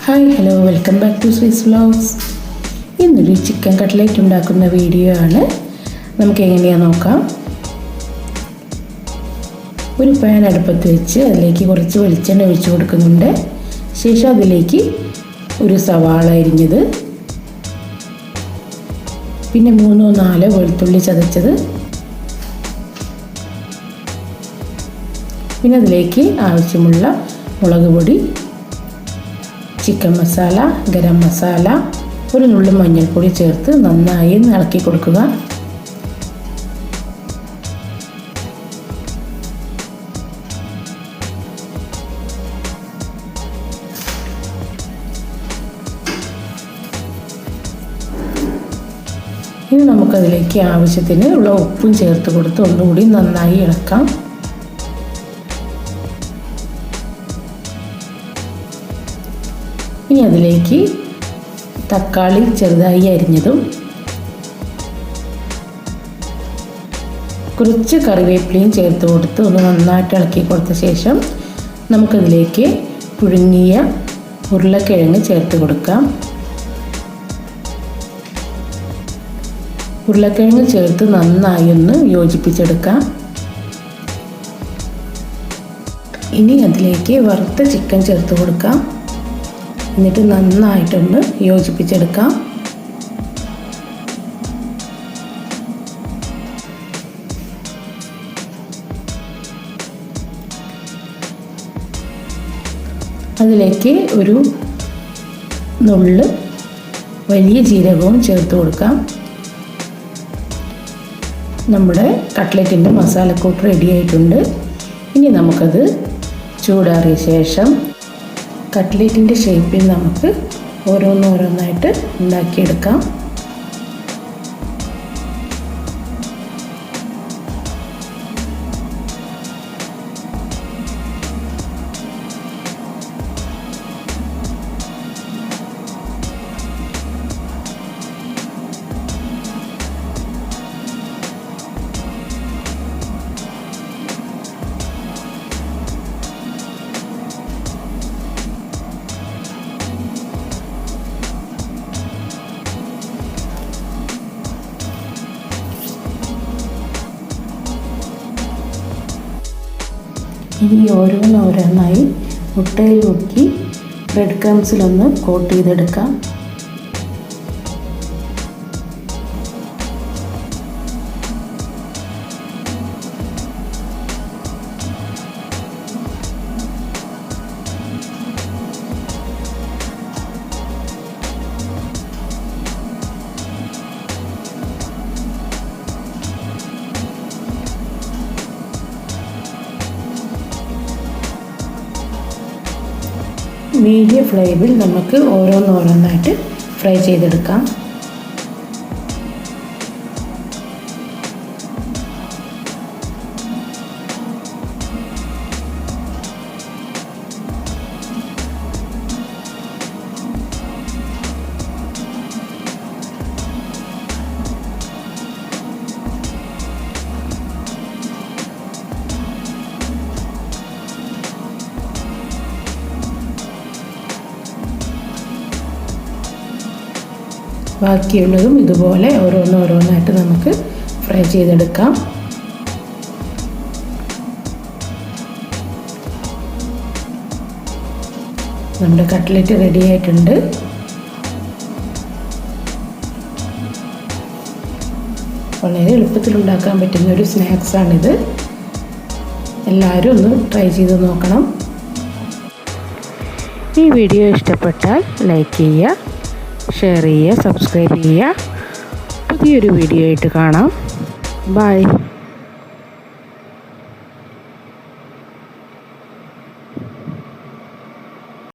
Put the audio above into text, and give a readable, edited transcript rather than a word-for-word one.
Hi hello welcome back to സ്വീസ് vlogs. ഇന്നൊരു chicken cutlet ഉണ്ടാക്കുന്ന വീഡിയോ ആണ്. നമുക്ക് എങ്ങനെയാണെന്ന് നോക്കാം. ഒരു പാൻ അടുപ്പത്ത് വെച്ച് അതിലേക്ക് കുറച്ച് വെളിച്ചെണ്ണ ഒഴിച്ച് കൊടുക്കുന്നുണ്ട്. ശേഷം അതിലേക്ക് ഒരു സവാള അരിഞ്ഞത്, പിന്നെ 3-4 വെളുത്തുള്ളി ചതച്ചത്, പിന്നെ അതിലേക്ക് ആവശ്യമുള്ള മുളക് പൊടി, ചിക്കൻ മസാല, ഗരം മസാല, ഒരു നുള്ളു മഞ്ഞൾപ്പൊടി ചേർത്ത് നന്നായി ഇളക്കി കൊടുക്കുക. ഇനി നമുക്കതിലേക്ക് ആവശ്യത്തിന് ഉള്ള ഉപ്പും ചേർത്ത് കൊടുത്ത് ഒന്നുകൂടി നന്നായി ഇളക്കാം. ഇനി അതിലേക്ക് തക്കാളി ചെറുതായി അരിഞ്ഞതും കുറച്ച് കറിവേപ്പിലയും ചേർത്ത് കൊടുത്ത് ഒന്ന് നന്നായിട്ട് ഇളക്കി കൊടുത്ത ശേഷം നമുക്കതിലേക്ക് പുഴുങ്ങിയ ഉരുളക്കിഴങ്ങ് ചേർത്ത് കൊടുക്കാം. ഉരുളക്കിഴങ്ങ് ചേർത്ത് നന്നായി ഒന്ന് യോജിപ്പിച്ചെടുക്കാം. ഇനി അതിലേക്ക് വറുത്ത ചിക്കൻ ചേർത്ത് കൊടുക്കാം. എന്നിട്ട് നന്നായിട്ടൊന്ന് യോജിപ്പിച്ചെടുക്കാം. അതിലേക്ക് ഒരു നുള്ള് വലിയ ജീരകവും ചേർത്ത് കൊടുക്കാം. നമ്മുടെ കട്ട്ലറ്റിൻ്റെ മസാലക്കൂട്ട് റെഡി ആയിട്ടുണ്ട്. ഇനി നമുക്കത് ചൂടാറിയ ശേഷം കട്ട്ലേറ്റിൻ്റെ ഷേപ്പിൽ നമുക്ക് ഓരോന്നായിട്ട് ഉണ്ടാക്കിയെടുക്കാം. ഇനി ഓരോന്നായി മുട്ടയിൽ മുക്കി ബ്രെഡ് ക്രംസിലൊന്ന് കോട്ട് ചെയ്തെടുക്കാം. മീഡിയം ഫ്ലെയിമിൽ നമുക്ക് ഓരോന്നായിട്ട് ഫ്രൈ ചെയ്തെടുക്കാം. ബാക്കിയുള്ളതും ഇതുപോലെ ഓരോന്നായിട്ട് നമുക്ക് ഫ്രൈ ചെയ്തെടുക്കാം. നമ്മുടെ കട്ട്ലറ്റ് റെഡി ആയിട്ടുണ്ട്. വളരെ എളുപ്പത്തിൽ ഉണ്ടാക്കാൻ പറ്റുന്ന ഒരു സ്നാക്സാണിത്. എല്ലാവരും ഒന്ന് ട്രൈ ചെയ്ത് നോക്കണം. ഈ വീഡിയോ ഇഷ്ടപ്പെട്ടാൽ ലൈക്ക് ചെയ്യുക, ഷെയർ ചെയ്യുക, സബ്സ്ക്രൈബ് ചെയ്യുക. പുതിയൊരു വീഡിയോ ആയിട്ട് കാണാം. ബൈ.